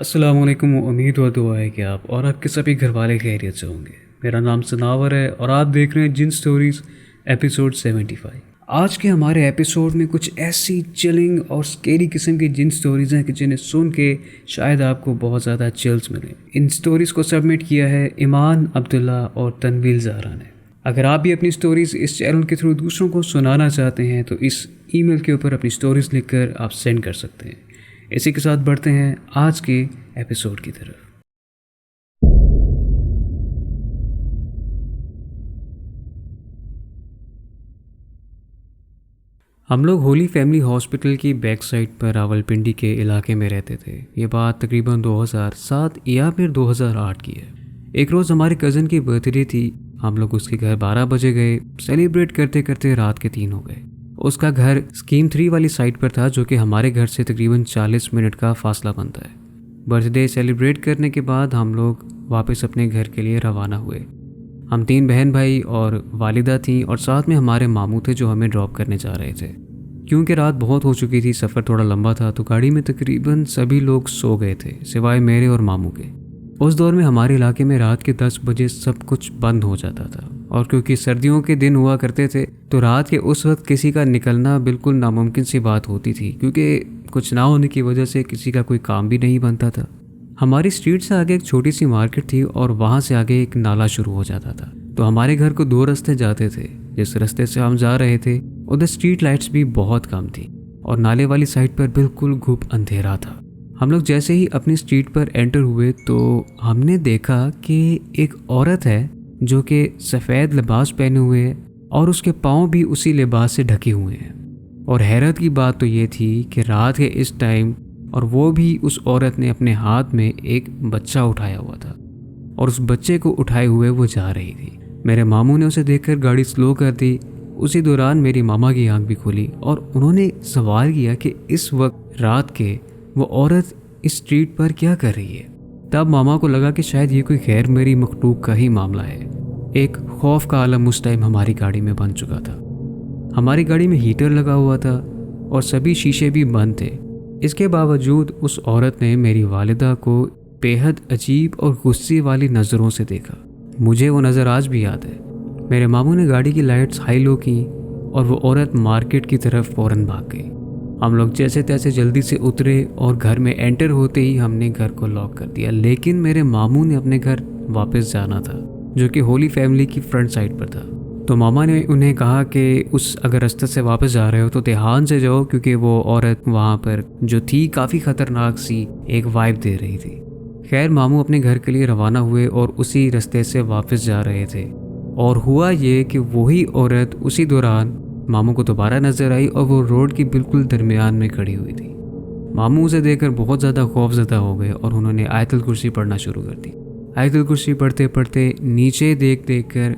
अस्सलामुअलैकुम। उम्मीद और दुआ है कि आप और आपके सभी घर वाले खैरियत से होंगे। मेरा नाम सनावर है और आप देख रहे हैं जिन स्टोरीज़ एपिसोड 75। आज के हमारे एपिसोड में कुछ ऐसी चिलिंग और स्केरी किस्म की जिन स्टोरीज़ हैं कि जिन्हें सुन के शायद आपको बहुत ज़्यादा चिल्स मिले। इन स्टोरीज़ को सबमिट किया है ईमान अब्दुल्ला और तनवील ज़हरा ने। अगर आप भी अपनी स्टोरीज़ इस चैनल के थ्रू दूसरों को सुनाना चाहते हैं तो इस ईमेल के ऊपर अपनी स्टोरीज़ लिखकर आप सेंड कर सकते हैं। इसी के साथ बढ़ते हैं आज के एपिसोड की तरफ। हम लोग होली फैमिली हॉस्पिटल की बैक साइड पर रावलपिंडी के इलाके में रहते थे। ये बात तकरीबन 2007 या फिर 2008 की है। एक रोज़ हमारे कज़न की बर्थडे थी। हम लोग उसके घर 12 बजे गए। सेलिब्रेट करते करते रात के 3 हो गए। उसका घर स्कीम 3 वाली साइड पर था, जो कि हमारे घर से तकरीबन 40 मिनट का फासला बनता है। बर्थडे सेलिब्रेट करने के बाद हम लोग वापस अपने घर के लिए रवाना हुए। हम 3 बहन भाई और वालिदा थी और साथ में हमारे मामू थे जो हमें ड्रॉप करने जा रहे थे। क्योंकि रात बहुत हो चुकी थी, सफ़र थोड़ा लंबा था, तो गाड़ी में तकरीबन सभी लोग सो गए थे सिवाय मेरे और मामू के। उस दौर में हमारे इलाके में रात के 10 बजे सब कुछ बंद हो जाता था और क्योंकि सर्दियों के दिन हुआ करते थे तो रात के उस वक्त किसी का निकलना बिल्कुल नामुमकिन सी बात होती थी, क्योंकि कुछ ना होने की वजह से किसी का कोई काम भी नहीं बनता था। हमारी स्ट्रीट से आगे एक छोटी सी मार्केट थी और वहाँ से आगे एक नाला शुरू हो जाता था। तो हमारे घर को 2 रास्ते जाते थे। जिस रास्ते से हम जा रहे थे उधर स्ट्रीट लाइट्स भी बहुत कम थी और नाले वाली साइड पर बिल्कुल घुप अंधेरा था। हम लोग जैसे ही अपनी स्ट्रीट पर एंटर हुए तो हमने देखा कि एक औरत है जो कि सफ़ेद लिबास पहने हुए है और उसके पाँव भी उसी लिबास से ढके हुए हैं। और हैरत की बात तो ये थी कि रात के इस टाइम और वो भी उस औरत ने अपने हाथ में एक बच्चा उठाया हुआ था और उस बच्चे को उठाए हुए वो जा रही थी। मेरे मामू ने उसे देखकर गाड़ी स्लो कर दी। उसी दौरान मेरी मामा की आंख भी खुली और उन्होंने सवाल किया कि इस वक्त रात के वो औरत इस स्ट्रीट पर क्या कर रही है। तब मामा को लगा कि शायद ये कोई गैर मेरी मखलूक का ही मामला है। एक खौफ का आलम उस टाइम हमारी गाड़ी में बन चुका था। हमारी गाड़ी में हीटर लगा हुआ था और सभी शीशे भी बंद थे। इसके बावजूद उस औरत ने मेरी वालिदा को बेहद अजीब और गुस्से वाली नज़रों से देखा। मुझे वो नज़र आज भी याद है। मेरे मामू ने गाड़ी की लाइट्स हाई लो की और वो औरत मार्केट की तरफ फ़ौरन भाग गई। हम लोग जैसे तैसे जल्दी से उतरे और घर में एंटर होते ही हमने घर को लॉक कर दिया। लेकिन मेरे मामू ने अपने घर वापस जाना था, जो कि होली फैमिली की फ्रंट साइड पर था। तो मामा ने उन्हें कहा कि अगर रास्ते से वापस जा रहे हो तो ध्यान से जाओ, क्योंकि वो औरत वहाँ पर जो थी काफ़ी ख़तरनाक सी एक वाइब दे रही थी। खैर मामू अपने घर के लिए रवाना हुए और उसी रास्ते से वापस जा रहे थे। और हुआ ये कि वही औरत उसी दौरान मामू को दोबारा नज़र आई और वो रोड की बिल्कुल दरमियान में खड़ी हुई थी। मामू उसे देखकर बहुत ज़्यादा खौफज़दा हो गए और उन्होंने आयतुल कुर्सी पढ़ना शुरू कर दी। आयतुल कुर्सी पढ़ते पढ़ते नीचे देख कर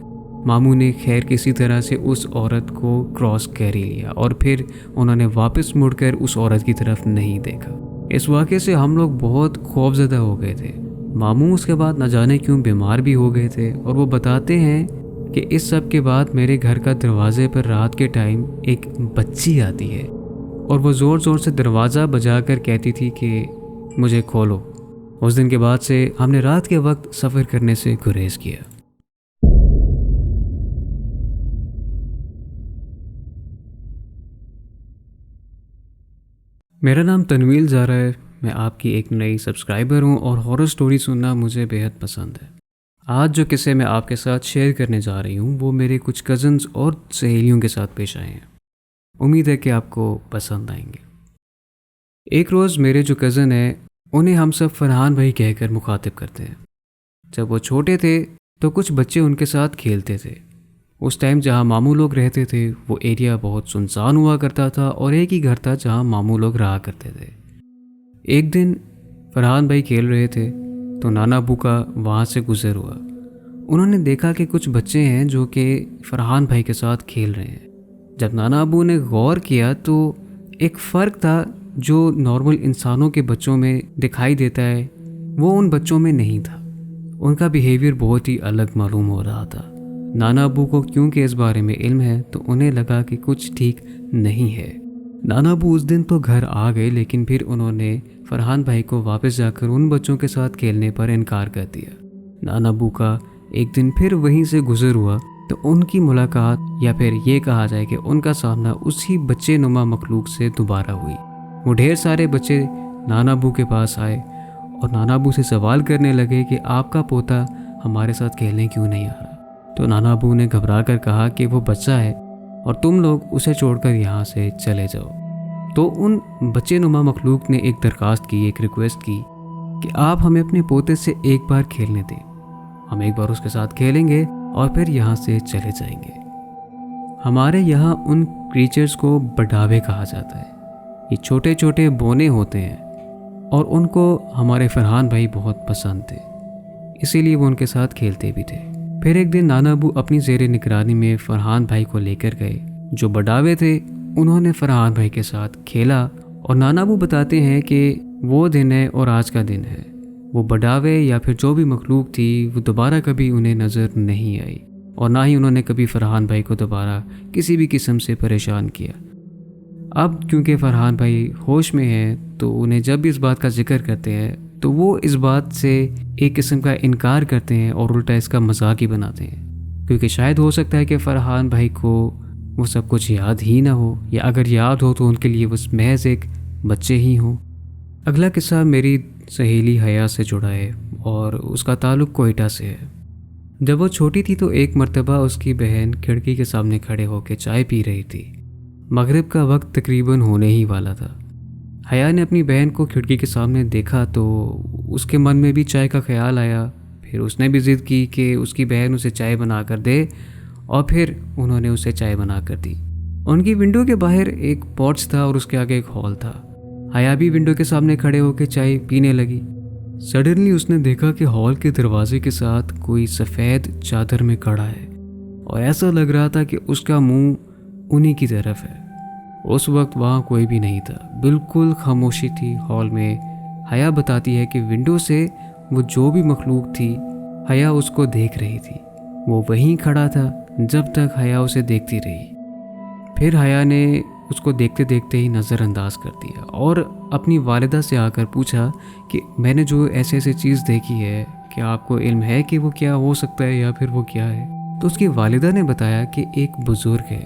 मामू ने खैर किसी तरह से उस औरत को क्रॉस कर ही लिया और फिर उन्होंने वापस मुड़कर उस औरत की तरफ नहीं देखा। इस वाक़े से हम लोग बहुत खौफज़दा हो गए थे। मामू उसके बाद न जाने क्यों बीमार भी हो गए थे और वो बताते हैं कि इस सब के बाद मेरे घर का दरवाजे पर रात के टाइम एक बच्ची आती है और वो ज़ोर ज़ोर से दरवाज़ा बजाकर कहती थी कि मुझे खोलो। उस दिन के बाद से हमने रात के वक्त सफ़र करने से गुरेज किया। मेरा नाम तनवील ज़हरा है। मैं आपकी एक नई सब्सक्राइबर हूँ और हॉरर स्टोरी सुनना मुझे बेहद पसंद है। आज जो किस्से मैं आपके साथ शेयर करने जा रही हूँ वो मेरे कुछ कज़न्स और सहेलियों के साथ पेश आए हैं। उम्मीद है कि आपको पसंद आएंगे। एक रोज़ मेरे जो कज़न हैं उन्हें हम सब फरहान भाई कहकर मुखातिब करते हैं। जब वो छोटे थे तो कुछ बच्चे उनके साथ खेलते थे। उस टाइम जहाँ मामू लोग रहते थे वो एरिया बहुत सुनसान हुआ करता था और एक ही घर था जहाँ मामू लोग रहा करते थे। एक दिन फरहान भाई खेल रहे थे तो नाना अबू का वहाँ से गुजर हुआ। उन्होंने देखा कि कुछ बच्चे हैं जो कि फरहान भाई के साथ खेल रहे हैं। जब नाना अबू ने गौर किया तो एक फ़र्क था जो नॉर्मल इंसानों के बच्चों में दिखाई देता है, वो उन बच्चों में नहीं था। उनका बिहेवियर बहुत ही अलग मालूम हो रहा था। नाना अबू को क्योंकि इस बारे में इल्म है तो उन्हें लगा कि कुछ ठीक नहीं है। नाना अबू उस दिन तो घर आ गए, लेकिन फिर उन्होंने फरहान भाई को वापस जाकर उन बच्चों के साथ खेलने पर इनकार कर दिया। नाना अबू का एक दिन फिर वहीं से गुजर हुआ तो उनकी मुलाकात या फिर ये कहा जाए कि उनका सामना उसी बच्चे नुमा मखलूक से दोबारा हुई। वो ढेर सारे बच्चे नाना अबू के पास आए और नाना अबू से सवाल करने लगे कि आपका पोता हमारे साथ खेलने क्यों नहीं आ रहा। तो नाना अबू ने घबरा कर कहा कि वो बच्चा है और तुम लोग उसे छोड़कर यहाँ से चले जाओ। तो उन बच्चे नुमा मखलूक ने एक दरख्वास्त की, एक रिक्वेस्ट की कि आप हमें अपने पोते से एक बार खेलने दें, हम एक बार उसके साथ खेलेंगे और फिर यहाँ से चले जाएंगे। हमारे यहाँ उन क्रीचर्स को बडावे कहा जाता है। ये छोटे छोटे बोने होते हैं और उनको हमारे फरहान भाई बहुत पसंद थे, इसीलिए वो उनके साथ खेलते भी थे। फिर एक दिन नाना अबू अपनी ज़ेरे निगरानी में फरहान भाई को लेकर गए। जो बडावे थे उन्होंने फरहान भाई के साथ खेला और नाना अबू बताते हैं कि वो दिन है और आज का दिन है। वो बडावे या फिर जो भी मखलूक थी वो दोबारा कभी उन्हें नज़र नहीं आई और ना ही उन्होंने कभी फरहान भाई को दोबारा किसी भी किस्म से परेशान किया। अब क्योंकि फरहान भाई होश में हैं तो उन्हें जब भी इस बात का जिक्र करते हैं तो वो इस बात से एक किस्म का इनकार करते हैं और उल्टा इसका मजाक ही बनाते हैं, क्योंकि शायद हो सकता है कि फरहान भाई को वो सब कुछ याद ही ना हो, या अगर याद हो तो उनके लिए वो महज एक बच्चे ही हों। अगला किस्सा मेरी सहेली हया से जुड़ा है और उसका ताल्लुक़ कोयटा से है। जब वो छोटी थी तो एक मर्तबा उसकी बहन खिड़की के सामने खड़े होकर चाय पी रही थी। मगरिब का वक्त तकरीबन होने ही वाला था। हया ने अपनी बहन को खिड़की के सामने देखा तो उसके मन में भी चाय का ख्याल आया। फिर उसने भी ज़िद की कि उसकी बहन उसे चाय बना कर दे और फिर उन्होंने उसे चाय बना कर दी। उनकी विंडो के बाहर एक पोर्च था और उसके आगे एक हॉल था। हया भी विंडो के सामने खड़े होकर चाय पीने लगी। सडनली उसने देखा कि हॉल के दरवाजे के साथ कोई सफ़ेद चादर में खड़ा है और ऐसा लग रहा था कि उसका मुंह उन्हीं की तरफ है। उस वक्त वहाँ कोई भी नहीं था, बिल्कुल खामोशी थी हॉल में। हया बताती है कि विंडो से वो जो भी मखलूक थी हया उसको देख रही थी। वो वहीं खड़ा था जब तक हया उसे देखती रही। फिर हया ने उसको देखते देखते ही नज़रअंदाज कर दिया और अपनी वालिदा से आकर पूछा कि मैंने जो ऐसे ऐसे चीज़ देखी है, क्या आपको इल्म है कि वो क्या हो सकता है या फिर वो क्या है। तो उसकी वालिदा ने बताया कि एक बुज़ुर्ग है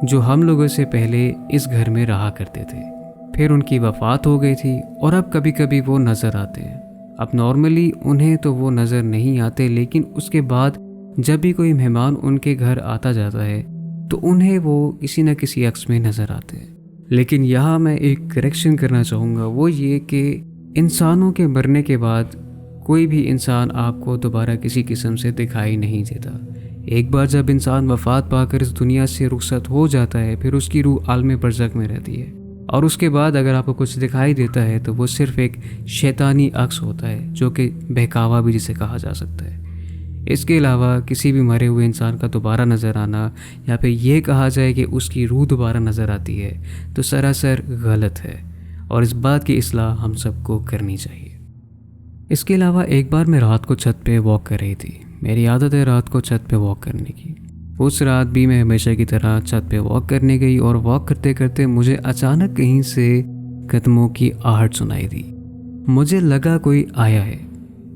जो हम लोगों से पहले इस घर में रहा करते थे, फिर उनकी वफ़ात हो गई थी और अब कभी कभी वो नज़र आते हैं। अब नॉर्मली उन्हें तो वो नज़र नहीं आते, लेकिन उसके बाद जब भी कोई मेहमान उनके घर आता जाता है तो उन्हें वो किसी न किसी अक्स में नज़र आते हैं। लेकिन यहाँ मैं एक करेक्शन करना चाहूँगा, वो ये कि इंसानों के मरने के बाद कोई भी इंसान आपको दोबारा किसी किस्म से दिखाई नहीं देता। एक बार जब इंसान वफ़ात पाकर इस दुनिया से रुखसत हो जाता है फिर उसकी रूह आलम बरज़ख में रहती है और उसके बाद अगर आपको कुछ दिखाई देता है तो वो सिर्फ़ एक शैतानी अक्स होता है, जो कि बहकावा भी जिसे कहा जा सकता है। इसके अलावा किसी भी मरे हुए इंसान का दोबारा नज़र आना या फिर ये कहा जाए कि उसकी रूह दोबारा नज़र आती है तो सरासर गलत है और इस बात की इस्लाह हम सबको करनी चाहिए। इसके अलावा एक बार मैं रात को छत पे वॉक कर रही थी। मेरी आदत है रात को छत पे वॉक करने की। उस रात भी मैं हमेशा की तरह छत पे वॉक करने गई और वॉक करते करते मुझे अचानक कहीं से कदमों की आहट सुनाई दी। मुझे लगा कोई आया है।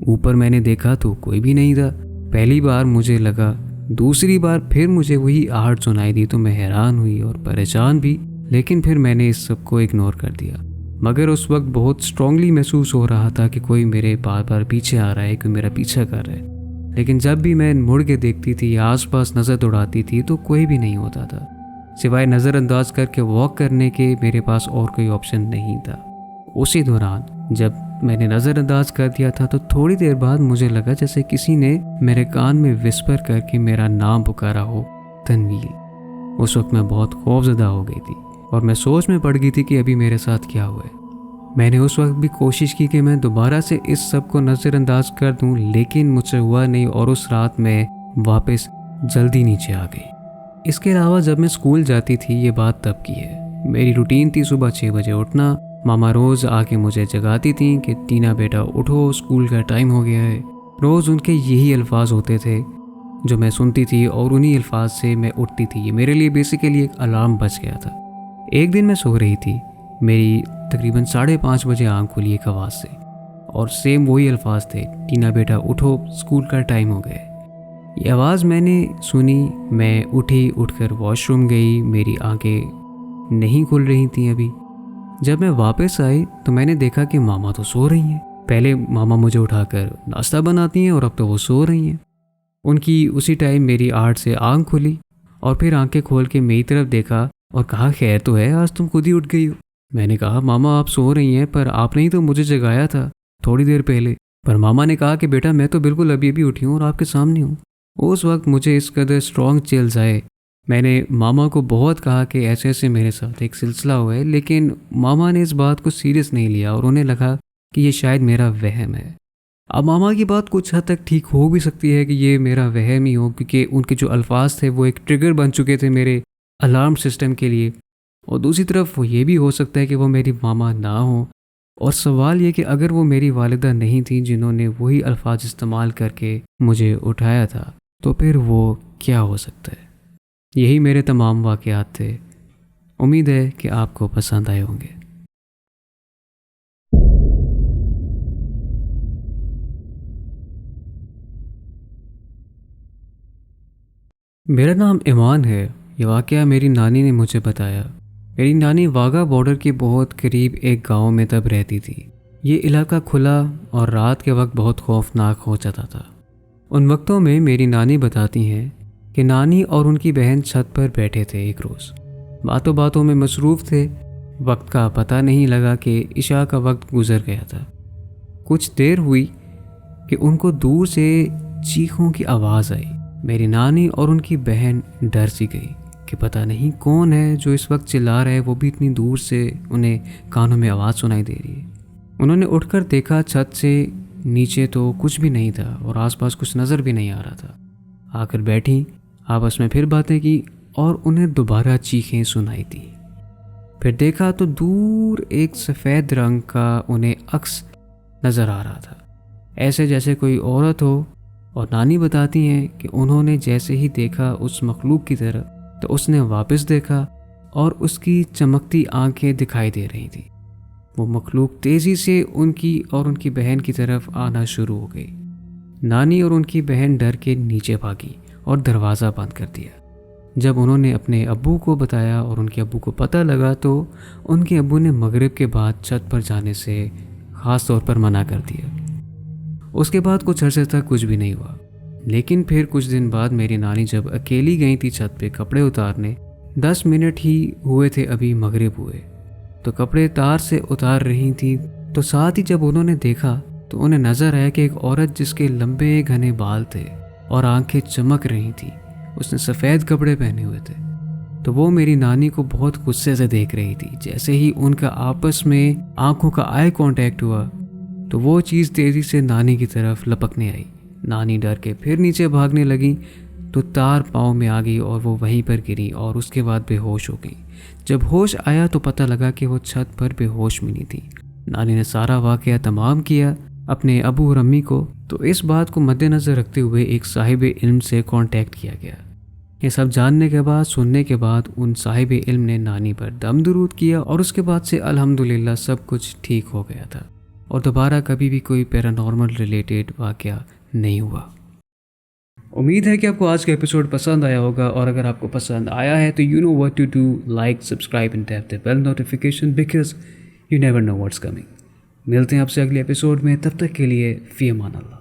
ऊपर मैंने देखा तो कोई भी नहीं था। पहली बार मुझे लगा, दूसरी बार फिर मुझे वही आहट सुनाई दी तो मैं हैरान हुई और परेशान भी, लेकिन फिर मैंने इस सब को इग्नोर कर दिया। मगर उस वक्त बहुत स्ट्रांगली महसूस हो रहा था कि कोई मेरे बार बार पीछे आ रहा है, कोई मेरा पीछा कर रहा है। लेकिन जब भी मैं मुड़ के देखती थी या आसपास नज़र दौड़ाती थी तो कोई भी नहीं होता था। सिवाय नज़रअंदाज करके वॉक करने के मेरे पास और कोई ऑप्शन नहीं था। उसी दौरान जब मैंने नज़रअंदाज कर दिया था तो थोड़ी देर बाद मुझे लगा जैसे किसी ने मेरे कान में विस्पर करके मेरा नाम पुकारा हो, तनवीर। उस वक्त मैं बहुत खौफज़दा हो गई थी और मैं सोच में पड़ गई थी कि अभी मेरे साथ क्या हुआ है। मैंने उस वक्त भी कोशिश की कि मैं दोबारा से इस सब को नज़रअंदाज कर दूं, लेकिन मुझसे हुआ नहीं और उस रात मैं वापस जल्दी नीचे आ गई। इसके अलावा जब मैं स्कूल जाती थी, ये बात तब की है, मेरी रूटीन थी सुबह 6 बजे उठना। मामा रोज़ आके मुझे जगाती थी कि टीना बेटा उठो, स्कूल का टाइम हो गया है। रोज़ उनके यही अल्फाज होते थे जो मैं सुनती थी और उन्हीं अल्फाज से मैं उठती थी। ये मेरे लिए बेसिकली एक अलार्म बज गया था। एक दिन मैं सो रही थी, मेरी तकरीबन 5:30 बजे आँख खुली एक आवाज़ से, और सेम वही अल्फाज थे, टीना बेटा उठो, स्कूल का टाइम हो गया है। ये आवाज़ मैंने सुनी, मैं उठी, उठकर वॉशरूम गई। मेरी आंखें नहीं खुल रही थीं अभी। जब मैं वापस आई तो मैंने देखा कि मामा तो सो रही हैं। पहले मामा मुझे उठाकर नाश्ता बनाती हैं और अब तो वो सो रही हैं। उनकी उसी टाइम मेरी आहट से आँख खुली और फिर आंखें खोल के मेरी तरफ देखा और कहा, खैर तो है, आज तुम खुद ही उठ गई हो। मैंने कहा, मामा आप सो रही हैं, पर आपने ही तो मुझे जगाया था थोड़ी देर पहले। पर मामा ने कहा कि बेटा मैं तो बिल्कुल अभी अभी उठी हूँ और आपके सामने हूँ। उस वक्त मुझे इस कदर स्ट्रॉन्ग चिल्स आए। मैंने मामा को बहुत कहा कि ऐसे ऐसे मेरे साथ एक सिलसिला हुआ है, लेकिन मामा ने इस बात को सीरियस नहीं लिया और उन्हें लगा कि ये शायद मेरा वहम है। अब मामा की बात कुछ हद तक ठीक हो भी सकती है कि ये मेरा वहम ही हो, क्योंकि उनके जो अल्फाज थे वो एक ट्रिगर बन चुके थे मेरे अलार्म सिस्टम के लिए। और दूसरी तरफ वो ये भी हो सकता है कि वो मेरी मामा ना हो। और सवाल ये कि अगर वो मेरी वालिदा नहीं थी जिन्होंने वही अल्फाज इस्तेमाल करके मुझे उठाया था, तो फिर वो क्या हो सकता है। यही मेरे तमाम वाक़यात थे। उम्मीद है कि आपको पसंद आए होंगे। मेरा नाम ईमान है। ये वाक़या मेरी नानी ने मुझे बताया। मेरी नानी वाघा बॉर्डर के बहुत करीब एक गांव में तब रहती थी। ये इलाका खुला और रात के वक्त बहुत खौफनाक हो जाता था। उन वक्तों में मेरी नानी बताती हैं कि नानी और उनकी बहन छत पर बैठे थे एक रोज़। बातों बातों में मसरूफ़ थे। वक्त का पता नहीं लगा कि इशा का वक्त गुजर गया था। कुछ देर हुई कि उनको दूर से चीखों की आवाज़ आई। मेरी नानी और उनकी बहन डर सी गई कि पता नहीं कौन है जो इस वक्त चिल्ला रहा है, वो भी इतनी दूर से उन्हें कानों में आवाज़ सुनाई दे रही है। उन्होंने उठकर देखा, छत से नीचे तो कुछ भी नहीं था और आसपास कुछ नज़र भी नहीं आ रहा था। आकर बैठी, आपस में फिर बातें की और उन्हें दोबारा चीखें सुनाई दी। फिर देखा तो दूर एक सफ़ेद रंग का उन्हें अक्स नज़र आ रहा था, ऐसे जैसे कोई औरत हो। और नानी बताती हैं कि उन्होंने जैसे ही देखा उस मखलूक की तरफ, तो उसने वापस देखा और उसकी चमकती आंखें दिखाई दे रही थी। वो मखलूक तेज़ी से उनकी और उनकी बहन की तरफ आना शुरू हो गई। नानी और उनकी बहन डर के नीचे भागी और दरवाज़ा बंद कर दिया। जब उन्होंने अपने अब्बू को बताया और उनके अब्बू को पता लगा, तो उनके अब्बू ने मगरिब के बाद छत पर जाने से ख़ास तौर पर मना कर दिया। उसके बाद कुछ अरसे तक कुछ भी नहीं हुआ। लेकिन फिर कुछ दिन बाद मेरी नानी जब अकेली गई थी छत पे कपड़े उतारने, 10 मिनट ही हुए थे अभी मगरिब हुए, तो कपड़े तार से उतार रही थी। तो साथ ही जब उन्होंने देखा तो उन्हें नज़र आया कि एक औरत जिसके लंबे घने बाल थे और आंखें चमक रही थी, उसने सफ़ेद कपड़े पहने हुए थे। तो वो मेरी नानी को बहुत गुस्से से देख रही थी। जैसे ही उनका आपस में आंखों का आई कांटेक्ट हुआ, तो वो चीज़ तेज़ी से नानी की तरफ लपकने आई। नानी डर के फिर नीचे भागने लगी, तो तार पाँव में आ गई और वो वहीं पर गिरी और उसके बाद बेहोश हो गई। जब होश आया तो पता लगा कि वो छत पर बेहोश मिली थी। नानी ने सारा वाक़या तमाम किया अपने अबू और अम्मी को। तो इस बात को मद्देनज़र रखते हुए एक साहिब इल्म से कांटेक्ट किया गया। ये सब जानने के बाद, सुनने के बाद, उन साहिब इल्म ने नानी पर दम दुरूद किया और उसके बाद से अल्हम्दुलिल्लाह सब कुछ ठीक हो गया था और दोबारा कभी भी कोई पैरानॉर्मल रिलेटेड वाक़या नहीं हुआ। उम्मीद है कि आपको आज का एपिसोड पसंद आया होगा, और अगर आपको पसंद आया है तो you know what to do, like, subscribe and tap the bell notification, because you never know what's coming. मिलते हैं आपसे अगले एपिसोड में, तब तक के लिए फ़ी अमान अल्लाह।